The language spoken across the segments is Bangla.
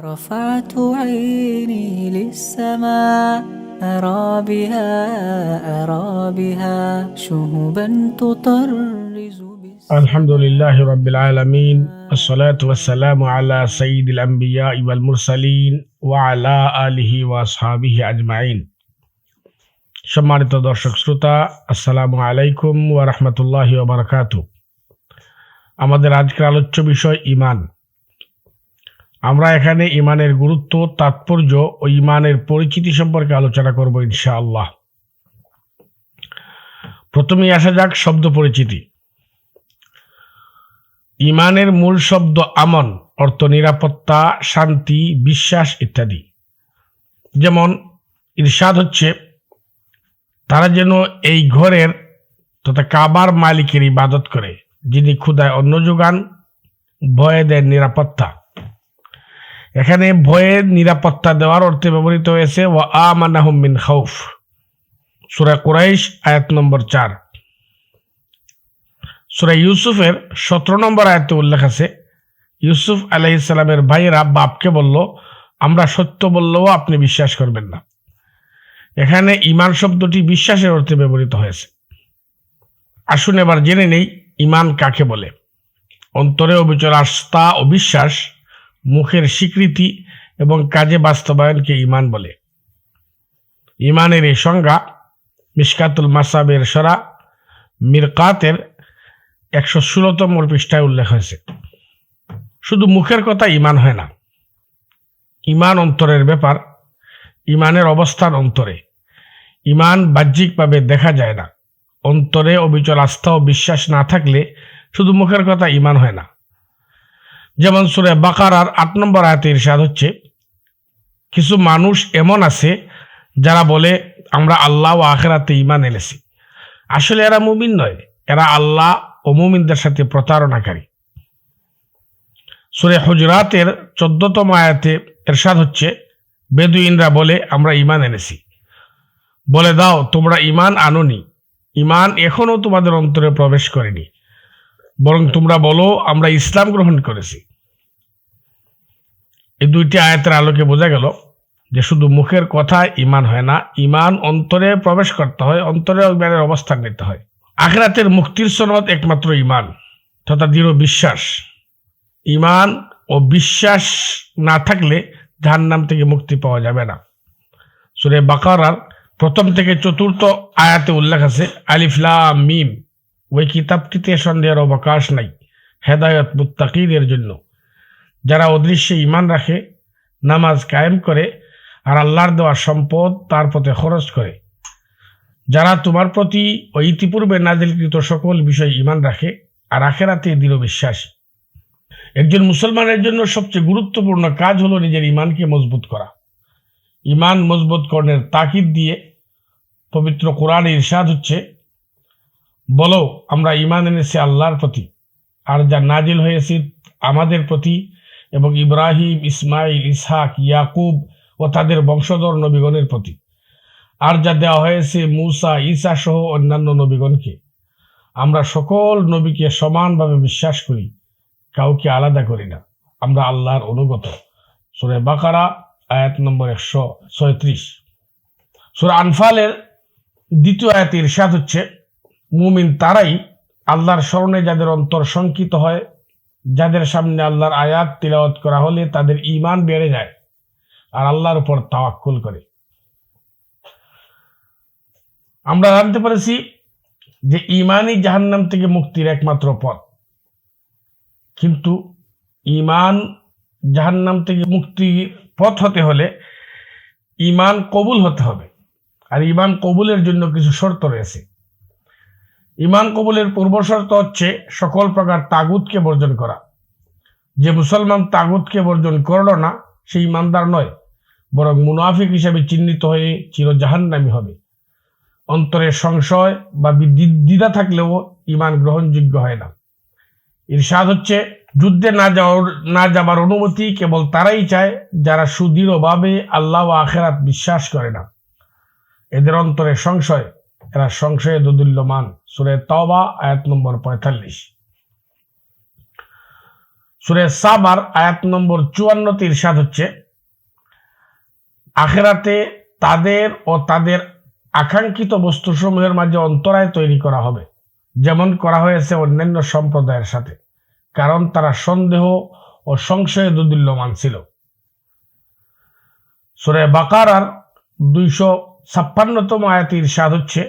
رفعت عيني للسماء أرى بها شهبا تطرز الحمد لله رب العالمين والصلاة والسلام على سيد الأنبياء والمرسلين وعلى آله وأصحابه أجمعين সম্মানিত দর্শক শ্রোতা, আসসালামু আলাইকুম ওয়া রাহমাতুল্লাহি ওয়া বারাকাতুহু। আমাদের আজকের আলোচ্য বিষয় ঈমান। আমরা এখানে ঈমানের গুরুত্ব, তাৎপর্য ও ঈমানের পরিচিতি সম্পর্কে আলোচনা করব ইনশাআল্লাহ। প্রথমেই আসা যাক শব্দ পরিচিতি। ঈমানের মূল শব্দ আমন, অর্থ নিরাপত্তা, শান্তি, বিশ্বাস ইত্যাদি। যেমন ইরশাদ হচ্ছে, তারা যেন এই ঘরের তথা কাবার মালিকের ইবাদত করে, যিনি ক্ষুধায় অন্ন যোগান, ভয়ে দেন নিরাপত্তা। এখানে ভয়ে নিরাপত্তা দেওয়ার অর্থে ব্যবহৃত হয়েছে ওয়া আমানাহুম মিন খাউফ, সূরা কুরাইশ আয়াত নম্বর 4। সূরা ইউসুফের 17 নম্বর আয়াতে উল্লেখ আছে, ইউসুফ আলাইহিস সালামের ভাইয়েরা বাপকে বলল, আমরা সত্য বললেও আপনি বিশ্বাস করবেন না। এখানে ঈমান শব্দটি বিশ্বাসের অর্থে ব্যবহৃত হয়েছে। আসুন এবার জেনে নেই ঈমান কাকে বলে। অন্তরে অবিচল আস্থা ও বিশ্বাস, মুখের স্বীকৃতি এবং কাজে বাস্তবায়নকে ঈমান বলে। ঈমানের এই সংজ্ঞা মিশকাতুল মাসাবের সরা মিরকাতের 116তম পৃষ্ঠায় উল্লেখ হয়েছে। শুধু মুখের কথা ঈমান হয় না, ঈমান অন্তরের ব্যাপার। ঈমানের অবস্থান অন্তরে। ঈমান বাহ্যিকভাবে দেখা যায় না। অন্তরে অবিচল আস্থা ও বিশ্বাস না থাকলে শুধু মুখের কথা ঈমান হয় না। যেমন সূরা বাকারার 8 নম্বর আয়াতে ইরশাদ হচ্ছে, কিছু মানুষ এমন আছে যারা বলে আমরা আল্লাহ ও আখিরাতে ঈমান এনেছি। আসলে এরা মুমিন নয়, এরা আল্লাহ ও মুমিনদের সাথে প্রতারণাকারী। সূরা হুজরাতের 14তম আয়াতে ইরশাদ হচ্ছে, বেদুইনরা বলে আমরা ঈমান এনেছি। বলে দাও তোমরা ঈমান আনোনি, ঈমান এখনো তোমাদের অন্তরে প্রবেশ করেনি, বরং তোমরা বলো আমরা ইসলাম গ্রহণ করেছি। এই দুইটি আয়াতের আলোকে বোঝা গেল যে শুধু মুখের কথায় ঈমান হয় না, ঈমান অন্তরে প্রবেশ করতে হয়, অন্তরে ঈমানের অবস্থান নিতে হয়। আখিরাতের মুক্তির সনদ একমাত্র ঈমান তথা দৃঢ় বিশ্বাস। ঈমান ও বিশ্বাস না থাকলে জাহান্নাম থেকে মুক্তি পাওয়া যাবে না। সূরা বাকারার 1 থেকে 4 আয়াতে উল্লেখ আছে, আলিফ লাম মিম, ওই কিতাবটিতে সন্দেহের অবকাশ নাই, হেদায়েত মুত্তাকিদের জন্য, যারা অদৃশ্যে ঈমান রাখে, নামাজ কায়েম করে আর আল্লাহর দেওয়া সম্পদ তার পথে খরচ করে, যারা তোমার প্রতি ও ইতিপূর্বে নাজিলকৃত সকল বিষয় ঈমান রাখে আর আখিরাতে দৃঢ় বিশ্বাসী। একজন মুসলমানের জন্য সবচেয়ে গুরুত্বপূর্ণ কাজ হলো নিজের ঈমানকে মজবুত করা। ঈমান মজবুত করার তাকিদ দিয়ে পবিত্র কোরআনে ইরশাদ হচ্ছে, বলো আমরা ঈমান এনেছি আল্লাহর প্রতি আর যা নাজিল হয়েছে আমাদের প্রতি এবং ইব্রাহিম, ইসমাইল, ইসহাক, ইয়াকুব ও তাদের বংশধর নবীগণের প্রতি, আর যা দেওয়া হয়েছে মূসা, ঈসা সহ অন্যান্য নবীগণকে। আমরা সকল নবীকে সমানভাবে বিশ্বাস করি, কাউকে আলাদা করি না, আমরা আল্লাহর অনুগত। সূরা বাকারা আয়াত নম্বর 136। সূরা আনফালের 2 আয়াতে ইরশাদ হচ্ছে, মুমিন তারাই আল্লাহর স্মরণে যাদের অন্তর শঙ্কিত হয়, যাদের সামনে আল্লাহর আয়াত তিলাওয়াত করা হলে তাদের ঈমান বেড়ে যায় আর আল্লাহর উপর তাওয়াক্কুল করে। আমরা জানতে পেরেছি যে ঈমানই জাহান্নাম থেকে মুক্তির একমাত্র পথ। কিন্তু ঈমান জাহান্নাম থেকে মুক্তির পথ হতে হলে ঈমান কবুল হতে হবে, আর ঈমান কবুলের জন্য কিছু শর্ত রয়েছে। ঈমান কবুলের পূর্ব শর্ত হচ্ছে সকল প্রকার তাগুতকে বর্জন করা। যে মুসলমান তাগুতকে বর্জন করলো না সে ঈমানদার নয়, বরং মুনাফিক হিসেবে চিহ্নিত হয়ে চির জাহান্নামী হবে। অন্তরে সংশয় বা দ্বিধা থাকলেও ঈমান গ্রহণযোগ্য হয় না। ইরশাদ হচ্ছে, যুদ্ধে না যাবার অনুমতি কেবল তারাই চায় যারা সুদৃঢ়ভাবে আল্লাহ ও আখিরাত বিশ্বাস করে না। এদের অন্তরে সংশয়, এরা সংশয়ে দোদুল্যমান। সূরা তাওবা আয়াত নম্বর 45। সূরা সাবার আয়াত নম্বর 54 ইরশাদ হচ্ছে, আখিরাতে তাদের ও তাদের আকাঙ্ক্ষিত বস্তুসমূহের মাঝে অন্তরায় তৈরি করা হবে, যেমন করা হয়েছে অন্যান্য সম্প্রদায়ের সাথে, কারণ তারা সন্দেহ ও সংশয়ে দোদুল্যমান ছিল। সূরা বাকারার 256তম আয়াতে ইরশাদ হচ্ছে,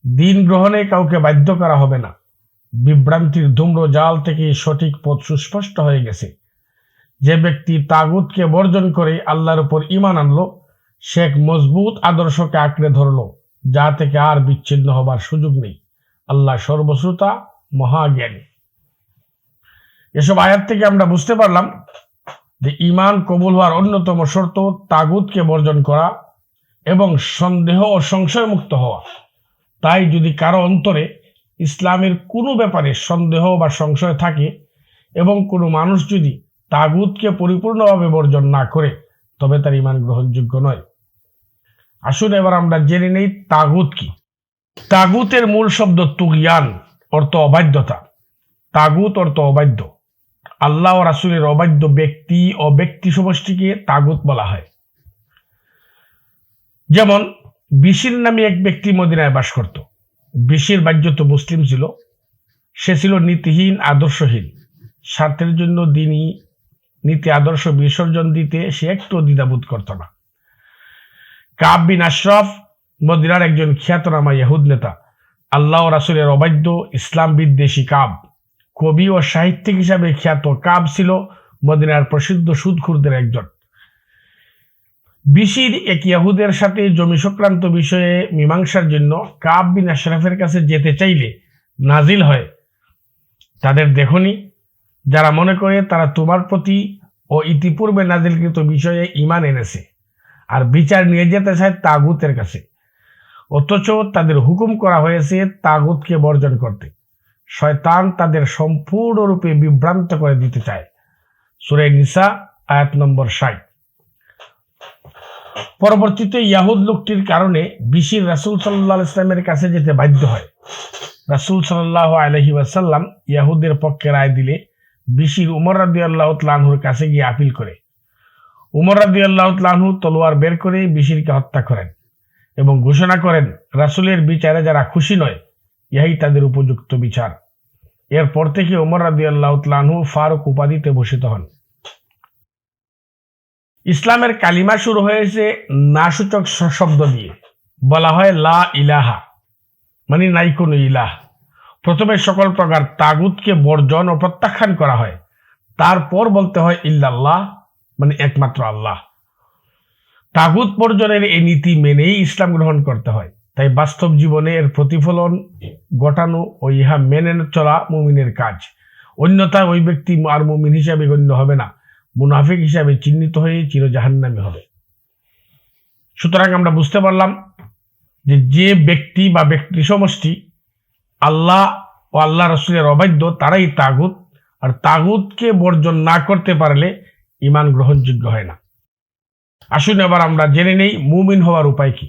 দিন গ্রহণে কাউকে বাধ্য করা হবে না, বিভ্রান্তির ধূম্র জাল থেকে সঠিক পথ সুস্পষ্ট হয়ে গেছে। যে ব্যক্তি তাগুতকে বর্জন করে আল্লাহর উপর ঈমান আনলো, সে এক মজবুত আদর্শকে আঁকড়ে ধরলো, যা থেকে আর বিচ্ছিন্ন হবার সুযোগ নেই। আল্লাহ সর্বশ্রোতা, মহাজ্ঞানী। এসব আয়াত থেকে আমরা বুঝতে পারলাম যে ঈমান কবুল হওয়ার অন্যতম শর্ত তাগুতকে বর্জন করা এবং সন্দেহ ও সংশয় মুক্ত হওয়া। তাই যদি কারো অন্তরে ইসলামের কোনো ব্যাপারে সন্দেহ বা সংশয় থাকে এবং কোনো মানুষ যদি তাগুতকে পরিপূর্ণভাবে বর্জন না করে, তবে তার ঈমান গ্রহণযোগ্য নয়। আসুন এবার আমরা জেনে নেই তাগুত কি। তাগুতের মূল শব্দ তুগিয়ান, অর্থ অবাধ্যতা। তাগুত অর্থ অবাধ্য। আল্লাহ ও রাসূলের অবাধ্য ব্যক্তি ও ব্যক্তি সমষ্টিকে তাগুত বলা হয়। যেমন বিশির নামে এক ব্যক্তি মদিনায় বাস করত। বিশির বাহ্যত মুসলিম ছিল, সে ছিল নীতিহীন, আদর্শহীন। স্বার্থের জন্য দিনই নীতি আদর্শ বিসর্জন দিতে সে একটু দ্বিধাবোধ করত না। কাব বিন আশরাফ মদিনার একজন খ্যাতনামা ইহুদ নেতা। আল্লাহ ও রাসূলের অবাধ্য ইসলাম বিদ্বেষী কাব। কবি ও সাহিত্যিক হিসাবে খ্যাত কাব ছিল মদিনার প্রসিদ্ধ সুদখোরদের একজন। বিশির এক ইহুদের সাথে জমি সংক্রান্ত বিষয়ে মীমাংসার জন্য কাব বিন আশরাফের কাছে যেতে চাইলে নাজিল হয়, তাদের দেখনি যারা মনে করে তারা তোমার প্রতি ও ইতিপূর্বে নাজিলকৃত বিষয়ে ঈমান এনেছে আর বিচার নিয়ে যেতে চায় তাগুতের কাছে, অথচ তাদের হুকুম করা হয়েছে তাগুতকে বর্জন করতে। শয়তান তাদের সম্পূর্ণরূপে বিভ্রান্ত করে দিতে চায়। সূরা নিসা আয়াত নম্বর 60। পরবর্তীতে ইয়াহুদ লোকটির কারণে বিশির রাসূল সাল্লাল্লাহু আলাইহি ওয়াসাল্লামের কাছে যেতে বাধ্য হয়। রাসূল সাল্লাল্লাহু আলাইহি ওয়াসাল্লাম ইয়াহুদের পক্ষে রায় দিলে বিশির উমর রাদিয়াল্লাহু তাআলা আনহুর কাছে গিয়ে আপিল করে। উমর রাদিয়াল্লাহু তাআলা আনহু তলোয়ার বের করে বিশিরকে হত্যা করেন এবং ঘোষণা করেন, রাসূলের বিচারে যারা খুশি নয়, ইহাই তাদের উপযুক্ত বিচার। এরপর থেকে উমর রাদিয়াল্লাহু তাআলা আনহু ফারুক উপাধিতে ভূষিত হন। ইসলামের কালিমা শুরু হয়েছে নাসূচক শব্দ দিয়ে। বলা হয় লা ইলাহা, মানে নাই কোনো ইলাহ। প্রথমে সকল প্রকার তাগুতকে বর্জন ও প্রত্যাখ্যান করা হয়, তারপর বলতে হয় ইল্লাল্লাহ, মানে একমাত্র আল্লাহ। তাগুত বর্জনের এই নীতি মেনেই ইসলাম গ্রহণ করতে হয়। তাই বাস্তব জীবনে এর প্রতিফলন ঘটানো ও ইহা মেনে চলা মুমিনের কাজ। অন্যথায় ওই ব্যক্তি আর মুমিন হিসাবে গণ্য হবে না, মুনাফিক হিসাবে চিহ্নিত হয়ে চির জাহান্নামী হবে। সুতরাং আমরা বুঝতে পারলাম যে ব্যক্তি বা ব্যক্তি সমষ্টি আল্লাহ ও আল্লাহ রাসূলের অবাধ্য, তারাই তাগুত। আর তাগুতকে বর্জন না করতে পারলে ঈমান গ্রহণযোগ্য হয় না। আসুন এবার আমরা জেনে নেই মুমিন হওয়ার উপায় কি।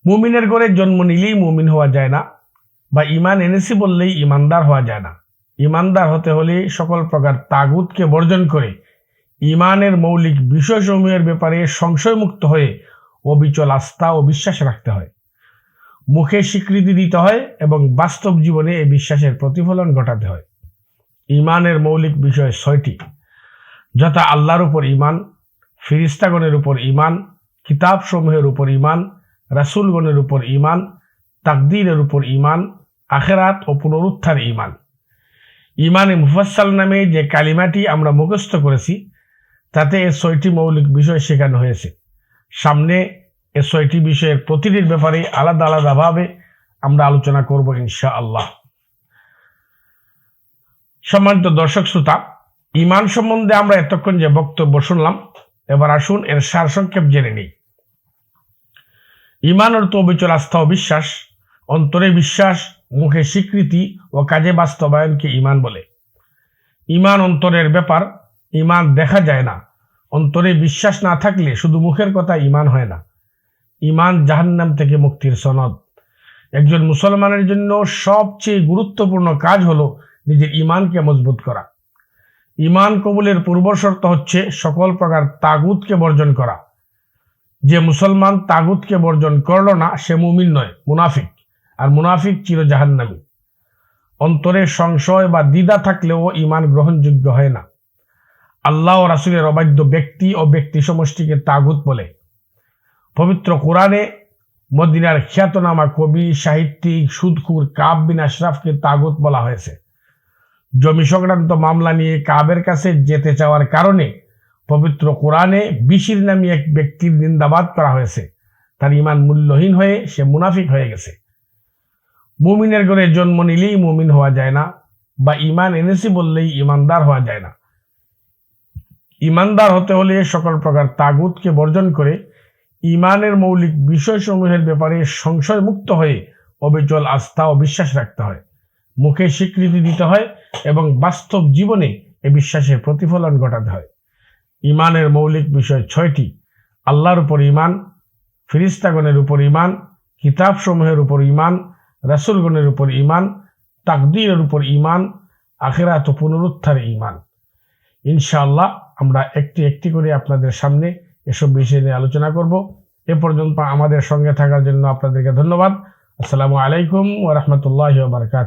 মুমিনের ঘরে জন্ম নিলেই মুমিন হওয়া যায় না, বা ঈমান এনেছি বললেই ঈমানদার হওয়া যায় না। ঈমানদার হতে হলে সকল প্রকার তাগুতকে বর্জন করে ঈমানের মৌলিক বিষয়সমূহের ব্যাপারে সংশয়মুক্ত হয়ে অবিচল আস্থা ও বিশ্বাস রাখতে হয়। মুখে স্বীকৃতি দিতে হয় এবং বাস্তব জীবনে এই বিশ্বাসের প্রতিফলন ঘটাতে হয়। ঈমানের মৌলিক বিষয় 6টি, যথা আল্লাহর উপর ঈমান, ফেরেশতাগণের উপর ঈমান, কিতাব সমূহের উপর ঈমান, রাসূলগণের উপর ঈমান, তাকদীরের উপর ঈমান, আখিরাত ও পুনরুত্থান ঈমান। ঈমানে মুফাসসাল নামে যে কালিমাটি আমরা মুখস্থ করেছি, তাতে এই 6টি মৌলিক বিষয় শেখানো হয়েছে। সামনে এই 6টি বিষয়ের প্রতিটির ব্যাপারে আলাদা আলাদাভাবে আমরা আলোচনা করব ইনশাআল্লাহ। সম্মানিত দর্শক শ্রোতা, ঈমান সম্বন্ধে আমরা এতক্ষণ যে বক্তব্য শুনলাম, এবার আসুন এর সারসংক্ষেপ জেনে নিই। ঈমান অর্থ অবিচল আস্থা ও বিশ্বাস। অন্তরে বিশ্বাস, মুখে স্বীকৃতি ও কাজে বাস্তবায়নকে ঈমান বলে। ঈমান অন্তরের ব্যাপার, ঈমান দেখা যায় না। অন্তরে বিশ্বাস না থাকলে শুধু মুখের কথা ঈমান হয় না। ঈমান জাহান্নাম থেকে মুক্তির সনদ। একজন মুসলমানের জন্য সবচেয়ে গুরুত্বপূর্ণ কাজ হলো নিজের ঈমানকে মজবুত করা। ইমান কবুলের পূর্ব শর্ত হচ্ছে সকল প্রকার তাগুতকে বর্জন করা। যে মুসলমান তাগুতকে বর্জন করলো না সে মুমিন নয়, মুনাফিক। আর মুনাফিক চির জাহান্নামী। অন্তরে সংশয় বা দ্বিধা থাকলেও ইমান গ্রহণযোগ্য হয় না। আল্লাহ ও রাসূলের অবাধ্য ব্যক্তি ও ব্যক্তি সমষ্টিকে তাগুত বলে। পবিত্র কোরআনে মদিনার খ্যাতনামা কবি, সাহিত্যিক, সুদখুর কাব বিন আশরাফকে তাগুত বলা হয়েছে। জমি সংক্রান্ত মামলা নিয়ে কাবের কাছে যেতে চাওয়ার কারণে পবিত্র কোরআনে বিশির নামী এক ব্যক্তির নিন্দাবাদ করা হয়েছে। তার ইমান মূল্যহীন হয়ে সে মুনাফিক হয়ে গেছে। মুমিনের ঘরে জন্ম নিলেই মুমিন হওয়া যায় না, বা ইমান এনেছি বললেই ইমানদার হওয়া যায় না। ইমানদার হতে হলে সকল প্রকার তাগুতকে বর্জন করে ইমানের মৌলিক বিষয়সমূহের ব্যাপারে সংশয় মুক্ত হয়ে অবিচল আস্থা ও বিশ্বাস রাখতে হয়। মুখে স্বীকৃতি দিতে হয় এবং বাস্তব জীবনে এ বিশ্বাসের প্রতিফলন ঘটাতে হয়। ইমানের মৌলিক বিষয় 6টি: আল্লাহর উপর ইমান, ফেরেশতাগণের উপর ইমান, কিতাবসমূহের উপর ইমান, রাসূলগণের উপর ইমান, তাকদীরের উপর ইমান, আখিরাত ও পুনরুত্থানে ইমান। ইনশাআল্লাহ আমরা একটি একটি করে আপনাদের সামনে এসব বিষয় নিয়ে আলোচনা করব। এ পর্যন্ত আমাদের সঙ্গে থাকার জন্য আপনাদেরকে ধন্যবাদ। আসসালামু আলাইকুম ওয়া রাহমাতুল্লাহি ওয়া বারাকাতুহু।